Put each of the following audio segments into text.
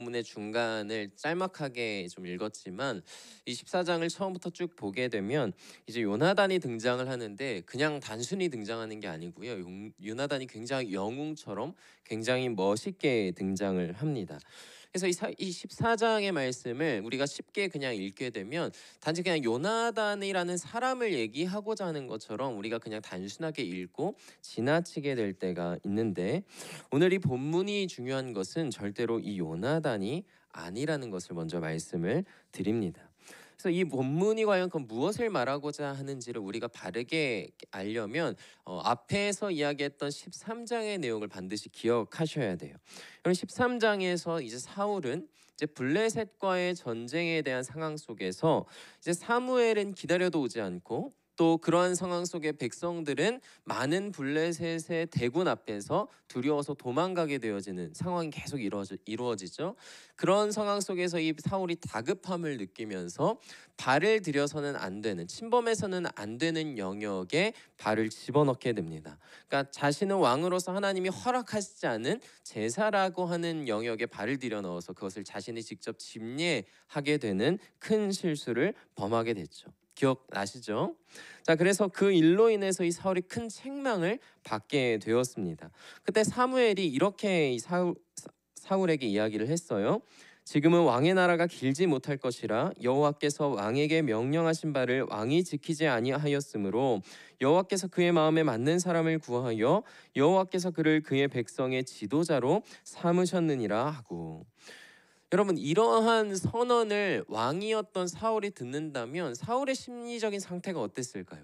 본문의 중간을 짤막하게 좀 읽었지만 이 14장을 처음부터 쭉 보게 되면 이제 요나단이 등장을 하는데 그냥 단순히 등장하는 게 아니고요. 요나단이 굉장히 영웅처럼 굉장히 멋있게 등장을 합니다. 그래서 이 14장의 말씀을 우리가 쉽게 그냥 읽게 되면 단지 그냥 요나단이라는 사람을 얘기하고자 하는 것처럼 우리가 그냥 단순하게 읽고 지나치게 될 때가 있는데, 오늘 이 본문이 중요한 것은 절대로 이 요나단이 아니라는 것을 먼저 말씀을 드립니다. 그래서 이 본문이 과연 그 무엇을 말하고자 하는지를 우리가 바르게 알려면 앞에서 이야기했던 13장의 내용을 반드시 기억하셔야 돼요. 그럼 13장에서 이제 사울은 이제 블레셋과의 전쟁에 대한 상황 속에서 이제 사무엘은 기다려도 오지 않고, 또 그러한 상황 속에 백성들은 많은 블레셋의 대군 앞에서 두려워서 도망가게 되어지는 상황이 계속 이루어지죠. 그런 상황 속에서 이 사울이 다급함을 느끼면서 발을 들여서는 안 되는, 침범해서는 안 되는 영역에 발을 집어넣게 됩니다. 그러니까 자신은 왕으로서 하나님이 허락하시지 않은 제사라고 하는 영역에 발을 들여 넣어서 그것을 자신이 직접 집례하게 되는 큰 실수를 범하게 됐죠. 기억나시죠? 자, 그래서 그 일로 인해서 이 사울이 큰 책망을 받게 되었습니다. 그때 사무엘이 이렇게 이 사울에게 이야기를 했어요. 지금은 왕의 나라가 길지 못할 것이라 여호와께서 왕에게 명령하신 바를 왕이 지키지 아니하였으므로 여호와께서 그의 마음에 맞는 사람을 구하여 여호와께서 그를 그의 백성의 지도자로 삼으셨느니라 하고. 여러분, 이러한 선언을 왕이었던 사울이 듣는다면 사울의 심리적인 상태가 어땠을까요?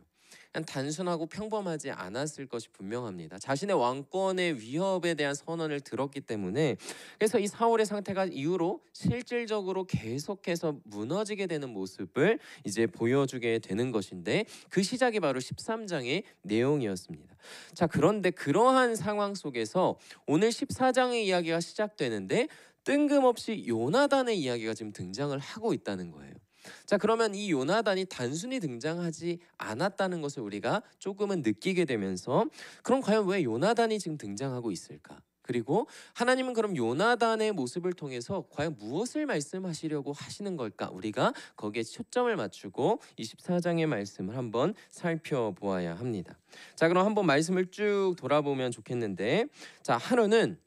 그냥 단순하고 평범하지 않았을 것이 분명합니다. 자신의 왕권의 위협에 대한 선언을 들었기 때문에, 그래서 이 사울의 상태가 이후로 실질적으로 계속해서 무너지게 되는 모습을 이제 보여주게 되는 것인데, 그 시작이 바로 13장의 내용이었습니다. 자, 그런데 그러한 상황 속에서 오늘 14장의 이야기가 시작되는데 뜬금없이 요나단의 이야기가 지금 등장을 하고 있다는 거예요. 자, 그러면 이 요나단이 단순히 등장하지 않았다는 것을 우리가 조금은 느끼게 되면서, 그럼 과연 왜 요나단이 지금 등장하고 있을까? 그리고 하나님은 그럼 요나단의 모습을 통해서 과연 무엇을 말씀하시려고 하시는 걸까? 우리가 거기에 초점을 맞추고 24장의 말씀을 한번 살펴보아야 합니다. 자, 그럼 한번 말씀을 쭉 돌아보면 좋겠는데, 자, 하루는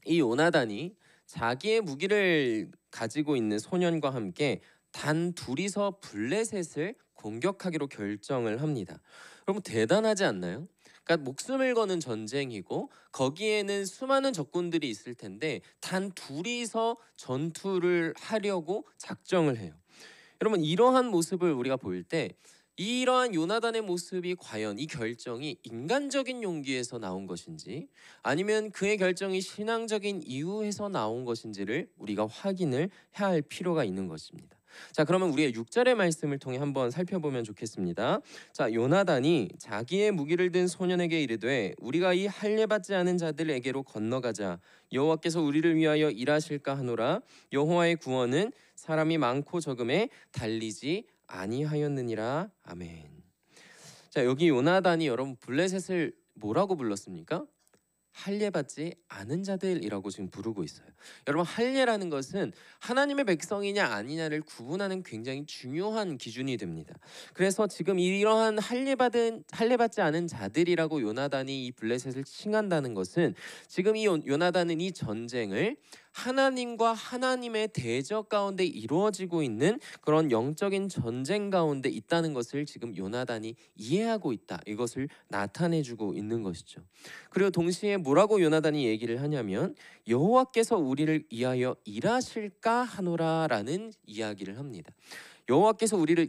이 요나단이 자기의 무기를 가지고 있는 소년과 함께 단 둘이서 블레셋을 공격하기로 결정을 합니다. 여러분, 대단하지 않나요? 그러니까 목숨을 거는 전쟁이고 거기에는 수많은 적군들이 있을 텐데 단 둘이서 전투를 하려고 작정을 해요. 여러분, 이러한 모습을 우리가 볼 때 이러한 요나단의 모습이 과연 이 결정이 인간적인 용기에서 나온 것인지 아니면 그의 결정이 신앙적인 이유에서 나온 것인지를 우리가 확인을 해야 할 필요가 있는 것입니다. 자, 그러면 우리의 6절의 말씀을 통해 한번 살펴보면 좋겠습니다. 자, 요나단이 자기의 무기를 든 소년에게 이르되 우리가 이 할례받지 않은 자들에게로 건너가자. 여호와께서 우리를 위하여 일하실까 하노라. 여호와의 구원은 사람이 많고 적음에 달리지 아니하였느니라. 아멘. 자, 여기 요나단이 여러분 블레셋을 뭐라고 불렀습니까? 할례받지 않은 자들이라고 지금 부르고 있어요. 여러분, 할례라는 것은 하나님의 백성이냐 아니냐를 구분하는 굉장히 중요한 기준이 됩니다. 그래서 지금 이러한 할례받지 않은 자들이라고 요나단이 이 블레셋을 칭한다는 것은, 지금 이 요나단은 이 전쟁을 하나님과 하나님의 대적 가운데 이루어지고 있는 그런 영적인 전쟁 가운데 있다는 것을 지금 요나단이 이해하고 있다, 이것을 나타내주고 있는 것이죠. 그리고 동시에 뭐라고 요나단이 얘기를 하냐면 여호와께서 우리를 위하여 일하실까 하노라라는 이야기를 합니다. 여호와께서 우리를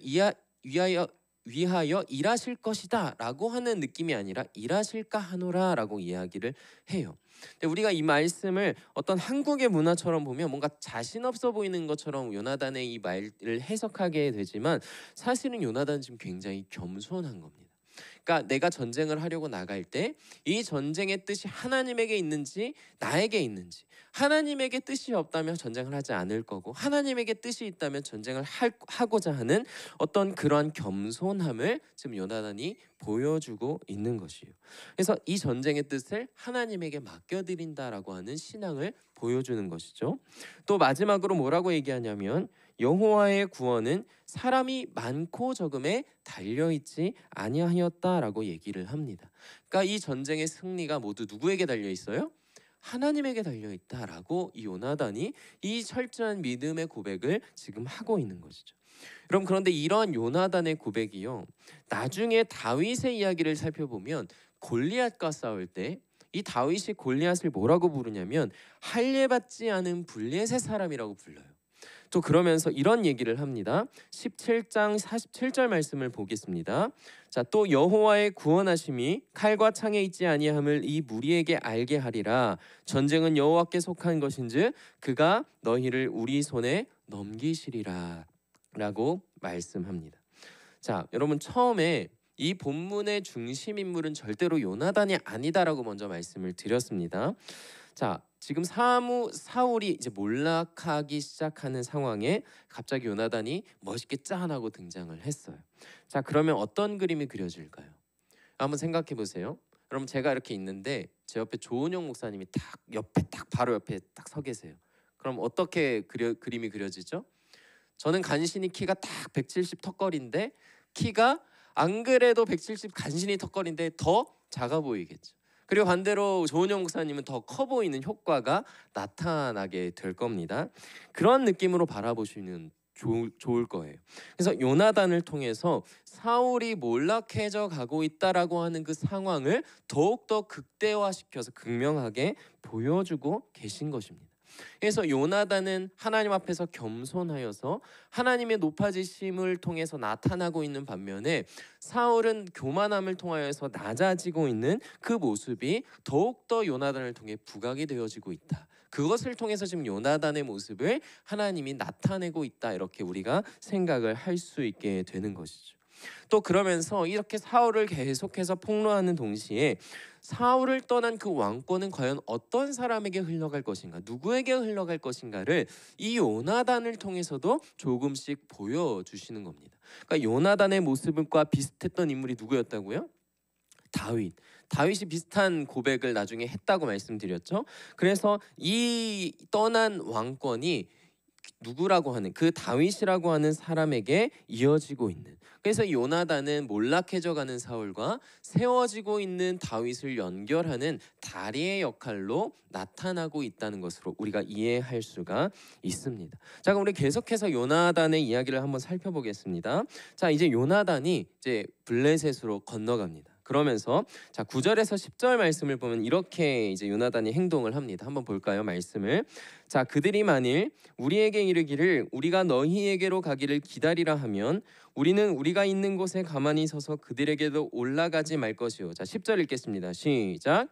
위하여 일하실 것이다 라고 하는 느낌이 아니라 일하실까 하노라 라고 이야기를 해요. 근데 우리가 이 말씀을 어떤 한국의 문화처럼 보면 뭔가 자신 없어 보이는 것처럼 요나단의 이 말을 해석하게 되지만, 사실은 요나단은 지금 굉장히 겸손한 겁니다. 그러니까 내가 전쟁을 하려고 나갈 때 이 전쟁의 뜻이 하나님에게 있는지 나에게 있는지, 하나님에게 뜻이 없다면 전쟁을 하지 않을 거고 하나님에게 뜻이 있다면 전쟁을 하고자 하는 어떤 그러한 겸손함을 지금 요나단이 보여주고 있는 것이에요. 그래서 이 전쟁의 뜻을 하나님에게 맡겨드린다라고 하는 신앙을 보여주는 것이죠. 또 마지막으로 뭐라고 얘기하냐면 여호와의 구원은 사람이 많고 적음에 달려있지 아니하였다라고 얘기를 합니다. 그러니까 이 전쟁의 승리가 모두 누구에게 달려 있어요? 하나님에게 달려 있다라고 이 요나단이 이 철저한 믿음의 고백을 지금 하고 있는 것이죠. 여러분, 그런데 이러한 요나단의 고백이요, 나중에 다윗의 이야기를 살펴보면 골리앗과 싸울 때 이 다윗이 골리앗을 뭐라고 부르냐면 할례받지 않은 블레셋 사람이라고 불러요. 또 그러면서 이런 얘기를 합니다. 17장 47절 말씀을 보겠습니다. 자, 또 여호와의 구원하심이 칼과 창에 있지 아니함을 이 무리에게 알게 하리라. 전쟁은 여호와께 속한 것인즉 그가 너희를 우리 손에 넘기시리라 라고 말씀합니다. 자, 여러분, 처음에 이 본문의 중심 인물은 절대로 요나단이 아니다라고 먼저 말씀을 드렸습니다. 자, 지금 사울이 이제 몰락하기 시작하는 상황에 갑자기 요나단이 멋있게 짠하고 등장을 했어요. 자, 그러면 어떤 그림이 그려질까요? 한번 생각해 보세요. 여러분, 제가 이렇게 있는데 제 옆에 조은영 목사님이 딱 옆에 딱 바로 옆에 딱 서 계세요. 그럼 어떻게 그림이 그려지죠? 저는 간신히 키가 딱 170 턱걸이인데 키가 안 그래도 170 간신히 턱걸이인데 더 작아 보이겠죠. 그리고 반대로 조은영 목사님은 더 커 보이는 효과가 나타나게 될 겁니다. 그런 느낌으로 바라보시면 좋을 거예요. 그래서 요나단을 통해서 사울이 몰락해져 가고 있다라고 하는 그 상황을 더욱더 극대화시켜서 극명하게 보여주고 계신 것입니다. 그래서 요나단은 하나님 앞에서 겸손하여서 하나님의 높아지심을 통해서 나타나고 있는 반면에 사울은 교만함을 통하여서 낮아지고 있는 그 모습이 더욱더 요나단을 통해 부각이 되어지고 있다. 그것을 통해서 지금 요나단의 모습을 하나님이 나타내고 있다, 이렇게 우리가 생각을 할 수 있게 되는 것이죠. 또 그러면서 이렇게 사울을 계속해서 폭로하는 동시에 사울을 떠난 그 왕권은 과연 어떤 사람에게 흘러갈 것인가, 누구에게 흘러갈 것인가를 이 요나단을 통해서도 조금씩 보여주시는 겁니다. 그러니까 요나단의 모습과 비슷했던 인물이 누구였다고요? 다윗이 비슷한 고백을 나중에 했다고 말씀드렸죠. 그래서 이 떠난 왕권이 누구라고 하는 그 다윗이라고 하는 사람에게 이어지고 있는, 그래서 요나단은 몰락해져가는 사울과 세워지고 있는 다윗을 연결하는 다리의 역할로 나타나고 있다는 것으로 우리가 이해할 수가 있습니다. 자, 그럼 우리 계속해서 요나단의 이야기를 한번 살펴보겠습니다. 자, 이제 요나단이 이제 블레셋으로 건너갑니다. 그러면서 자, 9절에서 10절 말씀을 보면 이렇게 이제 요나단이 행동을 합니다. 한번 볼까요? 말씀을. 자, 그들이 만일 우리에게 이르기를 우리가 너희에게로 가기를 기다리라 하면 우리는 우리가 있는 곳에 가만히 서서 그들에게도 올라가지 말 것이요. 자, 10절 읽겠습니다. 시작.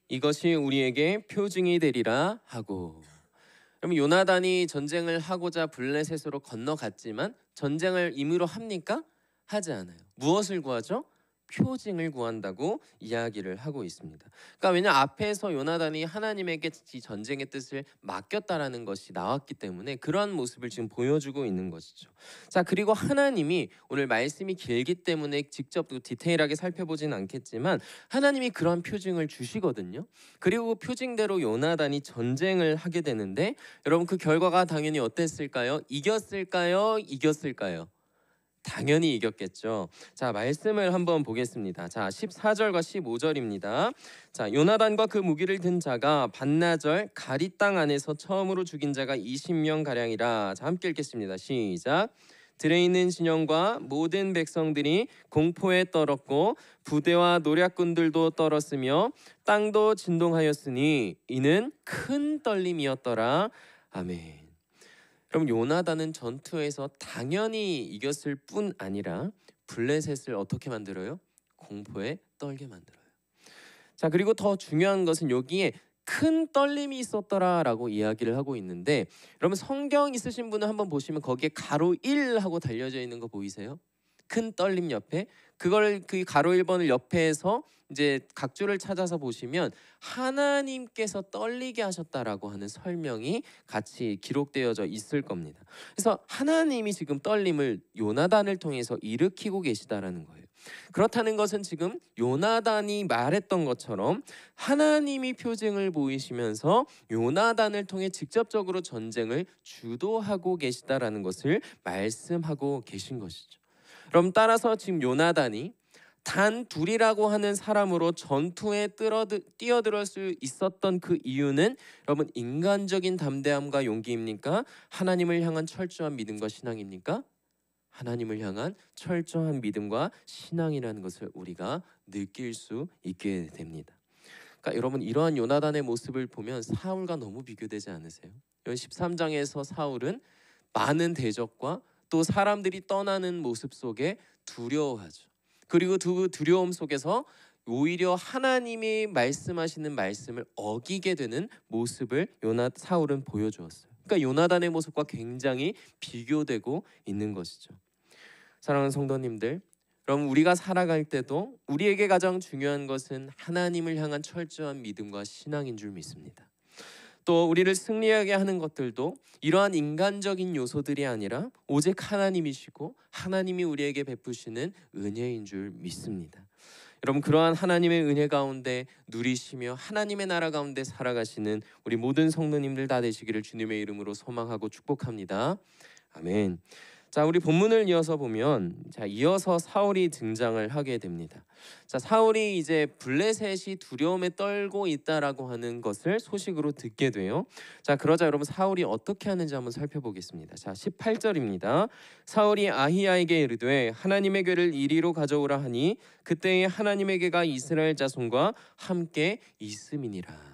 이것이 우리에게 표징이 되리라 하고. 그럼 요나단이 전쟁을 하고자 블레셋으로 건너갔지만 전쟁을 임의로 합니까? 하지 않아요. 무엇을 구하죠? 표징을 구한다고 이야기를 하고 있습니다. 그러니까 왜냐, 앞에서 요나단이 하나님에게 이 전쟁의 뜻을 맡겼다라는 것이 나왔기 때문에 그런 모습을 지금 보여주고 있는 것이죠. 자, 그리고 하나님이, 오늘 말씀이 길기 때문에 직접 디테일하게 살펴보진 않겠지만 하나님이 그런 표징을 주시거든요. 그리고 표징대로 요나단이 전쟁을 하게 되는데 여러분, 그 결과가 당연히 어땠을까요? 이겼을까요? 당연히 이겼겠죠. 자, 말씀을 한번 보겠습니다. 자, 14절과 15절입니다. 자, 요나단과 그 무기를 든 자가 반나절 가리 땅 안에서 처음으로 죽인 자가 20명 가량이라. 자, 함께 읽겠습니다. 시작. 들에 있는 진영과 모든 백성들이 공포에 떨었고 부대와 노략군들도 떨었으며 땅도 진동하였으니 이는 큰 떨림이었더라. 아멘. 그럼 요나단은 전투에서 당연히 이겼을 뿐 아니라 블레셋을 어떻게 만들어요? 공포에 떨게 만들어요. 자, 그리고 더 중요한 것은 여기에 큰 떨림이 있었더라라고 이야기를 하고 있는데, 여러분 성경 있으신 분은 한번 보시면 거기에 가로 1 하고 달려져 있는 거 보이세요? 큰 떨림 옆에 그 가로 1번을 옆에서 이제 각주를 찾아서 보시면 하나님께서 떨리게 하셨다라고 하는 설명이 같이 기록되어져 있을 겁니다. 그래서 하나님이 지금 떨림을 요나단을 통해서 일으키고 계시다라는 거예요. 그렇다는 것은 지금 요나단이 말했던 것처럼 하나님이 표징을 보이시면서 요나단을 통해 직접적으로 전쟁을 주도하고 계시다라는 것을 말씀하고 계신 것이죠. 그럼 따라서 지금 요나단이 단 둘이라고 하는 사람으로 전투에 뛰어들 수 있었던 그 이유는 여러분 인간적인 담대함과 용기입니까? 하나님을 향한 철저한 믿음과 신앙입니까? 하나님을 향한 철저한 믿음과 신앙이라는 것을 우리가 느낄 수 있게 됩니다. 그러니까 여러분 이러한 요나단의 모습을 보면 사울과 너무 비교되지 않으세요? 13장에서 사울은 많은 대적과 또 사람들이 떠나는 모습 속에 두려워하죠. 그리고 그 두려움 속에서 오히려 하나님이 말씀하시는 말씀을 어기게 되는 모습을 사울은 보여주었어요. 그러니까 요나단의 모습과 굉장히 비교되고 있는 것이죠. 사랑하는 성도님들, 그럼 우리가 살아갈 때도 우리에게 가장 중요한 것은 하나님을 향한 철저한 믿음과 신앙인 줄 믿습니다. 또 우리를 승리하게 하는 것들도 이러한 인간적인 요소들이 아니라 오직 하나님이시고 하나님이 우리에게 베푸시는 은혜인 줄 믿습니다. 여러분 그러한 하나님의 은혜 가운데 누리시며 하나님의 나라 가운데 살아가시는 우리 모든 성도님들 다 되시기를 주님의 이름으로 소망하고 축복합니다. 아멘. 자, 우리 본문을 이어서 보면 이어서 사울이 등장을 하게 됩니다. 자, 사울이 이제 블레셋이 두려움에 떨고 있다라고 하는 것을 소식으로 듣게 돼요. 자, 그러자 여러분 사울이 어떻게 하는지 한번 살펴보겠습니다. 자, 18절입니다. 사울이 아히야에게 이르되 하나님의 궤를 이리로 가져오라 하니 그때에 하나님의 궤가 이스라엘 자손과 함께 있음이니라.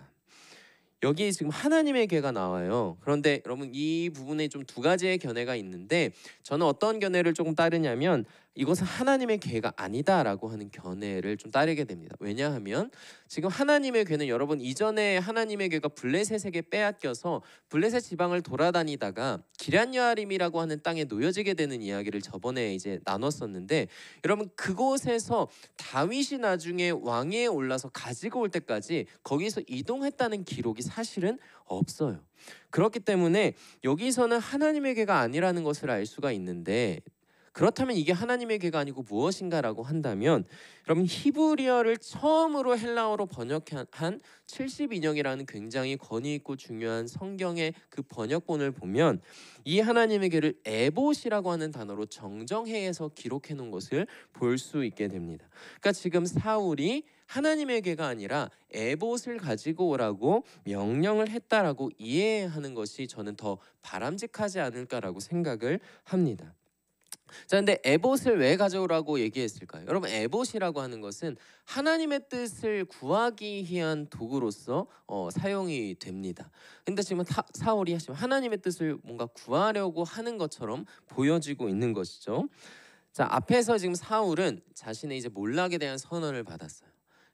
여기 지금 하나님의 궤가 나와요. 그런데 여러분 이 부분에 좀 두 가지의 견해가 있는데 저는 어떤 견해를 조금 따르냐면 이것은 하나님의 궤가 아니다라고 하는 견해를 좀 따르게 됩니다. 왜냐하면 지금 하나님의 궤는 여러분 이전에 하나님의 궤가 블레셋에게 빼앗겨서 블레셋 지방을 돌아다니다가 기럇여아림이라고 하는 땅에 놓여지게 되는 이야기를 저번에 이제 나눴었는데 여러분 그곳에서 다윗이 나중에 왕위에 올라서 가지고 올 때까지 거기서 이동했다는 기록이 사실은 없어요. 그렇기 때문에 여기서는 하나님의 궤가 아니라는 것을 알 수가 있는데 그렇다면 이게 하나님의 궤가 아니고 무엇인가라고 한다면 여러분 히브리어를 처음으로 헬라어로 번역한 70인형이라는 굉장히 권위 있고 중요한 성경의 그 번역본을 보면 이 하나님의 궤를 에봇이라고 하는 단어로 정정해서 기록해 놓은 것을 볼 수 있게 됩니다. 그러니까 지금 사울이 하나님의 궤가 아니라 에봇을 가지고 오라고 명령을 했다라고 이해하는 것이 저는 더 바람직하지 않을까라고 생각을 합니다. 자, 근데 에봇을 왜 가져오라고 얘기했을까요? 여러분 에봇이라고 하는 것은 하나님의 뜻을 구하기 위한 도구로서 사용이 됩니다. 근데 지금 사울이 하나님의 뜻을 뭔가 구하려고 하는 것처럼 보여지고 있는 것이죠. 자, 앞에서 지금 사울은 자신의 이제 몰락에 대한 선언을 받았어요.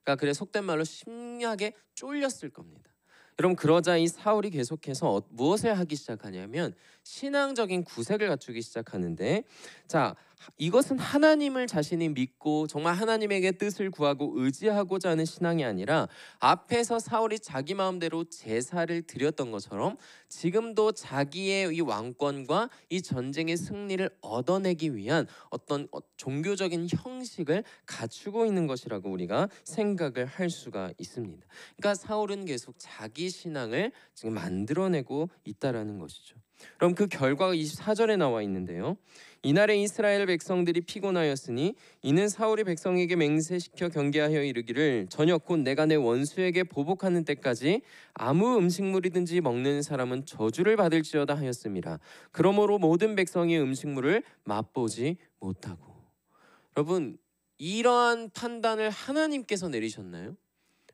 그러니까 그래 속된 말로 심하게 쫄렸을 겁니다. 여러분 그러자 이 사울이 계속해서 무엇을 하기 시작하냐면 신앙적인 구색을 갖추기 시작하는데 자 이것은 하나님을 자신이 믿고 정말 하나님에게 뜻을 구하고 의지하고자 하는 신앙이 아니라 앞에서 사울이 자기 마음대로 제사를 드렸던 것처럼 지금도 자기의 이 왕권과 이 전쟁의 승리를 얻어내기 위한 어떤 종교적인 형식을 갖추고 있는 것이라고 우리가 생각을 할 수가 있습니다. 그러니까 사울은 계속 자기 신앙을 지금 만들어내고 있다라는 것이죠. 그럼 그 결과가 24절에 나와 있는데요. 이날에 이스라엘 백성들이 피곤하였으니 이는 사울이 백성에게 맹세시켜 경계하여 이르기를 저녁 곧 내가 내 원수에게 보복하는 때까지 아무 음식물이든지 먹는 사람은 저주를 받을지어다 하였음이라. 그러므로 모든 백성이 음식물을 맛보지 못하고. 여러분 이러한 판단을 하나님께서 내리셨나요?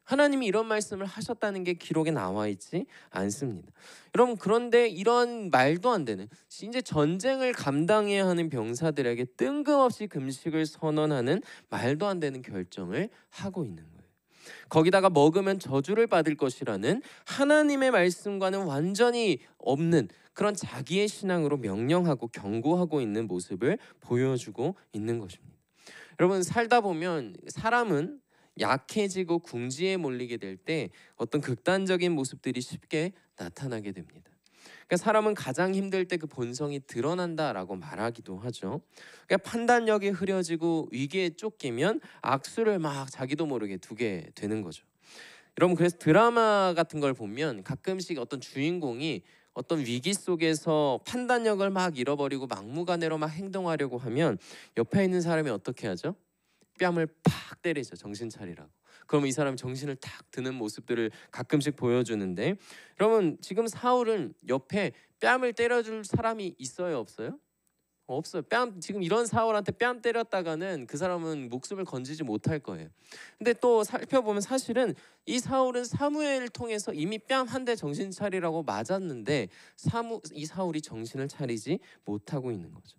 하나님이 이런 말씀을 하셨다는 게 기록에 나와 있지 않습니다. 여러분 그런데 이런 말도 안 되는 이제 전쟁을 감당해야 하는 병사들에게 뜬금없이 금식을 선언하는 말도 안 되는 결정을 하고 있는 거예요. 거기다가 먹으면 저주를 받을 것이라는 하나님의 말씀과는 완전히 없는 그런 자기의 신앙으로 명령하고 경고하고 있는 모습을 보여주고 있는 것입니다. 여러분 살다 보면 사람은 약해지고 궁지에 몰리게 될 때 어떤 극단적인 모습들이 쉽게 나타나게 됩니다. 그러니까 사람은 가장 힘들 때 그 본성이 드러난다라고 말하기도 하죠. 그러니까 판단력이 흐려지고 위기에 쫓기면 악수를 막 자기도 모르게 두게 되는 거죠. 여러분, 그래서 드라마 같은 걸 보면 가끔씩 어떤 주인공이 어떤 위기 속에서 판단력을 막 잃어버리고 막무가내로 막 행동하려고 하면 옆에 있는 사람이 어떻게 하죠? 뺨을 팍 때리죠. 정신 차리라고. 그러면 이 사람이 정신을 탁 드는 모습들을 가끔씩 보여주는데, 여러분 지금 사울은 옆에 뺨을 때려줄 사람이 있어요, 없어요? 없어요. 뺨, 지금 이런 사울한테 뺨 때렸다가는 그 사람은 목숨을 건지지 못할 거예요. 근데 또 살펴보면 사실은 이 사울은 사무엘을 통해서 이미 뺨 한 대 정신 차리라고 맞았는데 이 사울이 정신을 차리지 못하고 있는 거죠.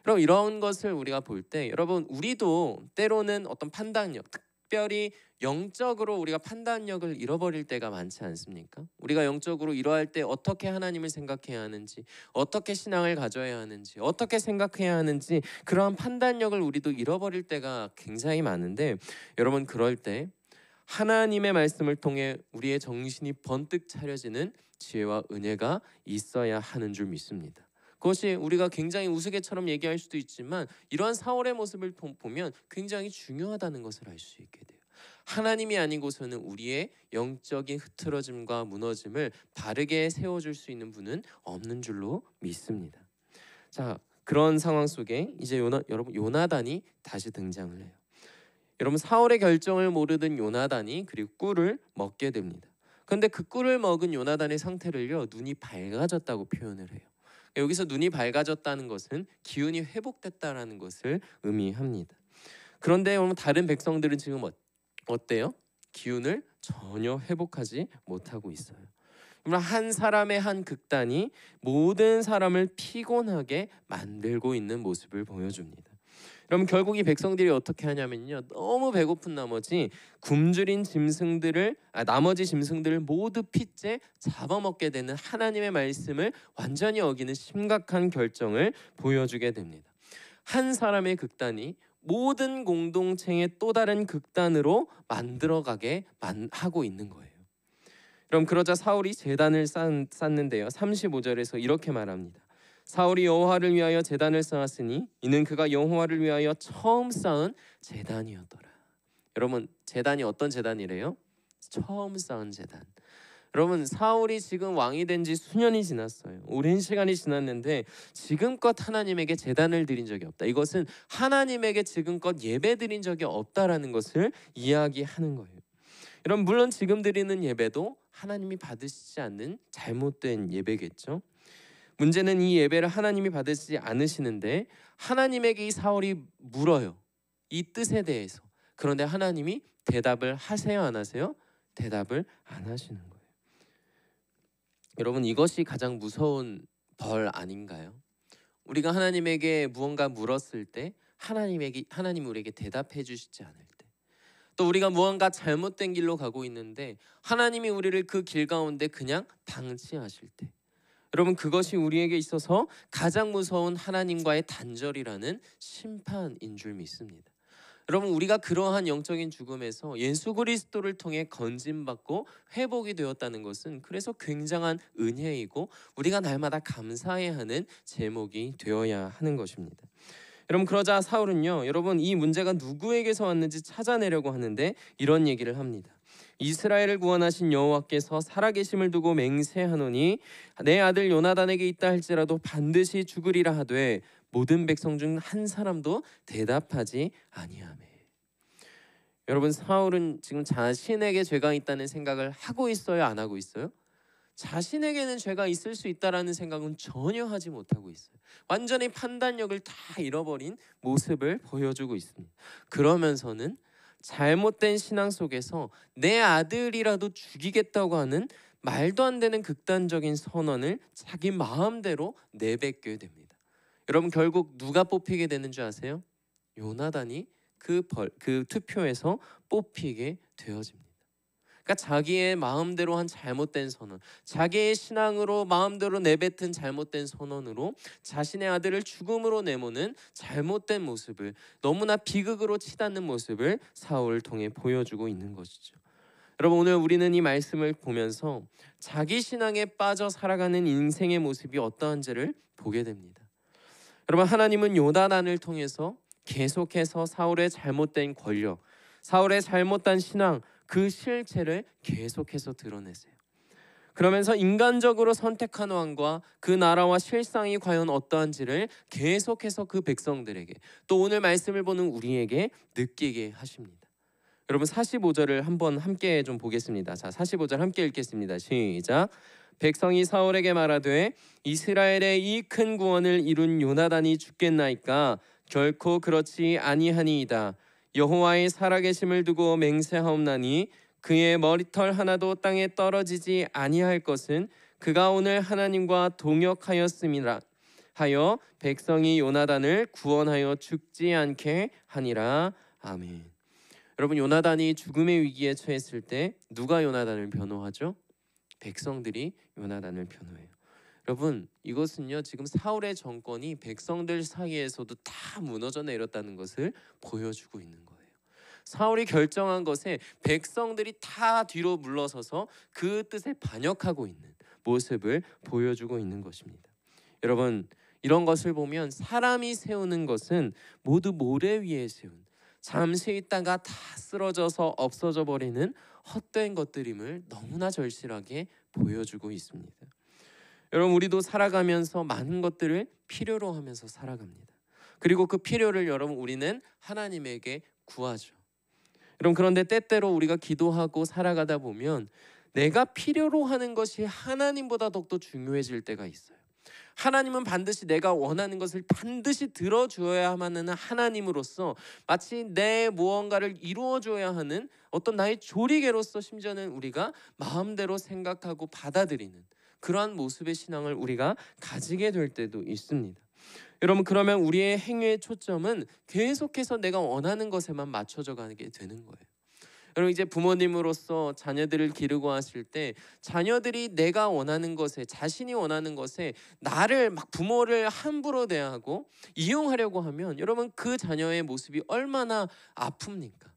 그럼 이런 것을 우리가 볼 때 여러분, 우리도 때로는 어떤 판단력, 특별히 영적으로 우리가 판단력을 잃어버릴 때가 많지 않습니까? 우리가 영적으로 이러할 때 어떻게 하나님을 생각해야 하는지, 어떻게 신앙을 가져야 하는지, 어떻게 생각해야 하는지, 그러한 판단력을 우리도 잃어버릴 때가 굉장히 많은데, 여러분 그럴 때 하나님의 말씀을 통해 우리의 정신이 번뜩 차려지는 지혜와 은혜가 있어야 하는 줄 믿습니다. 그것이 우리가 굉장히 우스개처럼 얘기할 수도 있지만 이러한 사울의 모습을 보면 굉장히 중요하다는 것을 알 수 있게 돼요. 하나님이 아니고서는 우리의 영적인 흐트러짐과 무너짐을 바르게 세워줄 수 있는 분은 없는 줄로 믿습니다. 자, 그런 상황 속에 이제 여러분 요나단이 다시 등장을 해요. 여러분, 사울의 결정을 모르던 요나단이 그리고 꿀을 먹게 됩니다. 그런데 그 꿀을 먹은 요나단의 상태를요, 눈이 밝아졌다고 표현을 해요. 여기서 눈이 밝아졌다는 것은 기운이 회복됐다라는 것을 의미합니다. 그런데 여러분, 다른 백성들은 지금 어때요? 기운을 전혀 회복하지 못하고 있어요. 한 사람의 한 극단이 모든 사람을 피곤하게 만들고 있는 모습을 보여줍니다. 그럼 결국 이 백성들이 어떻게 하냐면요, 너무 배고픈 나머지 나머지 짐승들을 모두 핏째 잡아먹게 되는 하나님의 말씀을 완전히 어기는 심각한 결정을 보여주게 됩니다. 한 사람의 극단이 모든 공동체의 또 다른 극단으로 만들어가게 하고 있는 거예요. 그럼 그러자 사울이 제단을 쌓는데요, 35절에서 이렇게 말합니다. 사울이 여호와를 위하여 제단을 쌓았으니 이는 그가 여호와를 위하여 처음 쌓은 제단이었더라. 여러분, 제단이 어떤 제단이래요? 처음 쌓은 제단. 여러분, 사울이 지금 왕이 된 지 수년이 지났어요. 오랜 시간이 지났는데 지금껏 하나님에게 제단을 드린 적이 없다. 이것은 하나님에게 지금껏 예배 드린 적이 없다라는 것을 이야기하는 거예요. 여러분, 물론 지금 드리는 예배도 하나님이 받으시지 않는 잘못된 예배겠죠. 문제는 이 예배를 하나님이 받으시지 않으시는데 하나님에게 이 사울이 물어요, 이 뜻에 대해서. 그런데 하나님이 대답을 하세요, 안 하세요? 대답을 안 하시는 거예요. 여러분, 이것이 가장 무서운 벌 아닌가요? 우리가 하나님에게 무언가 물었을 때 하나님이 우리에게 대답해 주시지 않을 때, 또 우리가 무언가 잘못된 길로 가고 있는데 하나님이 우리를 그 길 가운데 그냥 방치하실 때, 여러분, 그것이 우리에게 있어서 가장 무서운 하나님과의 단절이라는 심판인 줄 믿습니다. 여러분, 우리가 그러한 영적인 죽음에서 예수 그리스도를 통해 건짐받고 회복이 되었다는 것은 그래서 굉장한 은혜이고 우리가 날마다 감사해야 하는 제목이 되어야 하는 것입니다. 여러분, 그러자 사울은요, 여러분, 이 문제가 누구에게서 왔는지 찾아내려고 하는데 이런 얘기를 합니다. 이스라엘을 구원하신 여호와께서 살아계심을 두고 맹세하노니 내 아들 요나단에게 있다 할지라도 반드시 죽으리라 하되 모든 백성 중 한 사람도 대답하지 아니하매. 여러분, 사울은 지금 자신에게 죄가 있다는 생각을 하고 있어요, 안 하고 있어요? 자신에게는 죄가 있을 수 있다라는 생각은 전혀 하지 못하고 있어요. 완전히 판단력을 다 잃어버린 모습을 보여주고 있습니다. 그러면서는 잘못된 신앙 속에서 내 아들이라도 죽이겠다고 하는 말도 안 되는 극단적인 선언을 자기 마음대로 내뱉게 됩니다. 여러분, 결국 누가 뽑히게 되는 줄 아세요? 요나단이 그 투표에서 뽑히게 되어집니다. 그러니까 그러니까 자기의 마음대로 한 잘못된 선언, 자기의 신앙으로 마음대로 내뱉은 잘못된 선언으로 자신의 아들을 죽음으로 내모는 잘못된 모습을, 너무나 비극으로 치닫는 모습을 사울을 통해 보여주고 있는 것이죠. 여러분, 오늘 우리는 이 말씀을 보면서 자기 신앙에 빠져 살아가는 인생의 모습이 어떠한지를 보게 됩니다. 여러분, 하나님은 요나단을 통해서 계속해서 사울의 잘못된 권력, 사울의 잘못된 신앙, 그 실체를 계속해서 드러내세요. 그러면서 인간적으로 선택한 왕과 그 나라와 실상이 과연 어떠한지를 계속해서 그 백성들에게, 또 오늘 말씀을 보는 우리에게 느끼게 하십니다. 여러분, 45절을 한번 함께 좀 보겠습니다. 자, 45절 함께 읽겠습니다. 시작. 백성이 사울에게 말하되 이스라엘의 이 큰 구원을 이룬 요나단이 죽겠나이까? 결코 그렇지 아니하니이다. 여호와의 살아계심을 두고 맹세하옵나니 그의 머리털 하나도 땅에 떨어지지 아니할 것은 그가 오늘 하나님과 동역하였음이라 하여 백성이 요나단을 구원하여 죽지 않게 하니라. 아멘. 여러분, 요나단이 죽음의 위기에 처했을 때 누가 요나단을 변호하죠? 백성들이 요나단을 변호해요. 여러분, 이것은요, 지금 사울의 정권이 백성들 사이에서도 다 무너져 내렸다는 것을 보여주고 있는 거예요. 사울이 결정한 것에 백성들이 다 뒤로 물러서서 그 뜻에 반역하고 있는 모습을 보여주고 있는 것입니다. 여러분, 이런 것을 보면 사람이 세우는 것은 모두 모래 위에 세운, 잠시 있다가 다 쓰러져서 없어져 버리는 헛된 것들임을 너무나 절실하게 보여주고 있습니다. 여러분, 우리도 살아가면서 많은 것들을 필요로 하면서 살아갑니다. 그리고 그 필요를 여러분 우리는 하나님에게 구하죠. 여러분, 그런데 때때로 우리가 기도하고 살아가다 보면 내가 필요로 하는 것이 하나님보다 더욱더 중요해질 때가 있어요. 하나님은 반드시 내가 원하는 것을 반드시 들어주어야만 하는 하나님으로서 마치 내 무언가를 이루어줘야 하는 어떤 나의 조리개로서 심지어는 우리가 마음대로 생각하고 받아들이는 그러한 모습의 신앙을 우리가 가지게 될 때도 있습니다. 여러분, 그러면 우리의 행위의 초점은 계속해서 내가 원하는 것에만 맞춰져 가게 되는 거예요. 여러분, 이제 부모님으로서 자녀들을 기르고 하실 때 자녀들이 내가 원하는 것에, 자신이 원하는 것에 나를 막 부모를 함부로 대하고 이용하려고 하면 여러분, 그 자녀의 모습이 얼마나 아픕니까?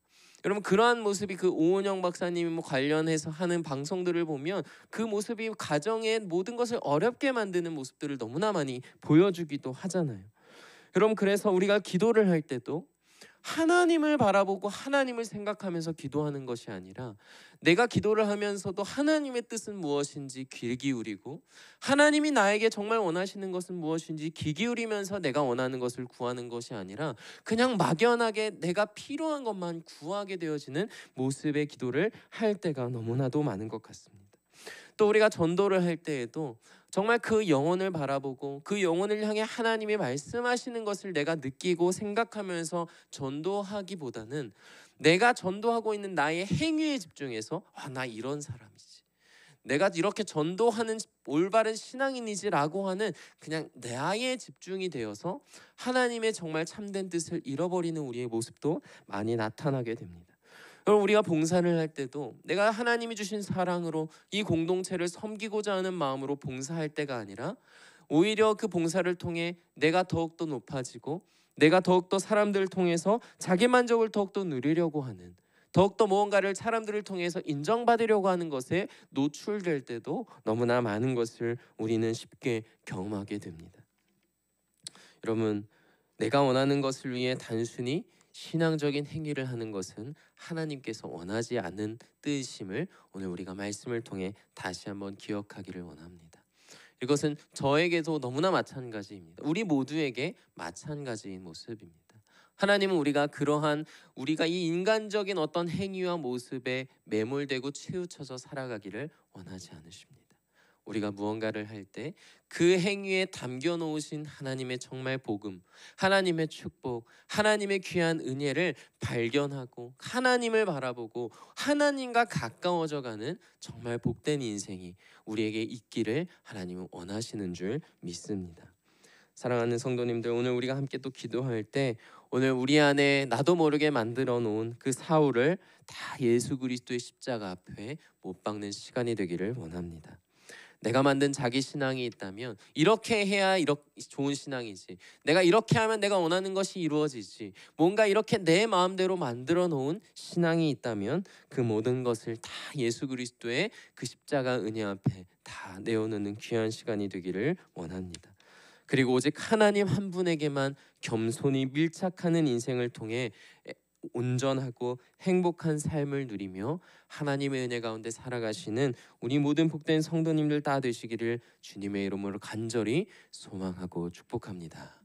여러분, 그러한 모습이 그 오은영 박사님 관련해서 하는 방송들을 보면 그 모습이 가정의 모든 것을 어렵게 만드는 모습들을 너무나 많이 보여주기도 하잖아요. 여러분, 그래서 우리가 기도를 할 때도 하나님을 바라보고 하나님을 생각하면서 기도하는 것이 아니라 내가 기도를 하면서도 하나님의 뜻은 무엇인지 귀 기울이고 하나님이 나에게 정말 원하시는 것은 무엇인지 귀 기울이면서 내가 원하는 것을 구하는 것이 아니라 그냥 막연하게 내가 필요한 것만 구하게 되어지는 모습의 기도를 할 때가 너무나도 많은 것 같습니다. 또 우리가 전도를 할 때에도 정말 그 영혼을 바라보고 그 영혼을 향해 하나님이 말씀하시는 것을 내가 느끼고 생각하면서 전도하기보다는 내가 전도하고 있는 나의 행위에 집중해서 나 이런 사람이지, 내가 이렇게 전도하는 올바른 신앙인이지라고 하는 그냥 나에 집중이 되어서 하나님의 정말 참된 뜻을 잃어버리는 우리의 모습도 많이 나타나게 됩니다. 여러분, 우리가 봉사를 할 때도 내가 하나님이 주신 사랑으로 이 공동체를 섬기고자 하는 마음으로 봉사할 때가 아니라 오히려 그 봉사를 통해 내가 더욱더 높아지고 내가 더욱더 사람들을 통해서 자기 만족을 더욱더 누리려고 하는, 더욱더 무언가를 사람들을 통해서 인정받으려고 하는 것에 노출될 때도 너무나 많은 것을 우리는 쉽게 경험하게 됩니다. 여러분, 내가 원하는 것을 위해 단순히 신앙적인 행위를 하는 것은 하나님께서 원하지 않는 뜻임을 오늘 우리가 말씀을 통해 다시 한번 기억하기를 원합니다. 이것은 저에게도 너무나 마찬가지입니다. 우리 모두에게 마찬가지인 모습입니다. 하나님은 우리가 이 인간적인 어떤 행위와 모습에 매몰되고 치우쳐서 살아가기를 원하지 않으십니다. 우리가 무언가를 할 때 그 행위에 담겨 놓으신 하나님의 정말 복음, 하나님의 축복, 하나님의 귀한 은혜를 발견하고 하나님을 바라보고 하나님과 가까워져 가는 정말 복된 인생이 우리에게 있기를 하나님은 원하시는 줄 믿습니다. 사랑하는 성도님들, 오늘 우리가 함께 또 기도할 때 오늘 우리 안에 나도 모르게 만들어 놓은 그 사울을 다 예수 그리스도의 십자가 앞에 못 박는 시간이 되기를 원합니다. 내가 만든 자기 신앙이 있다면 이렇게 해야 이렇게 좋은 신앙이지, 내가 이렇게 하면 내가 원하는 것이 이루어지지, 뭔가 이렇게 내 마음대로 만들어 놓은 신앙이 있다면 그 모든 것을 다 예수 그리스도의 그 십자가 은혜 앞에 다 내어놓는 귀한 시간이 되기를 원합니다. 그리고 오직 하나님 한 분에게만 겸손히 밀착하는 인생을 통해 온전하고 행복한 삶을 누리며 하나님의 은혜 가운데 살아가시는 우리 모든 복된 성도님들 다 되시기를 주님의 이름으로 간절히 소망하고 축복합니다.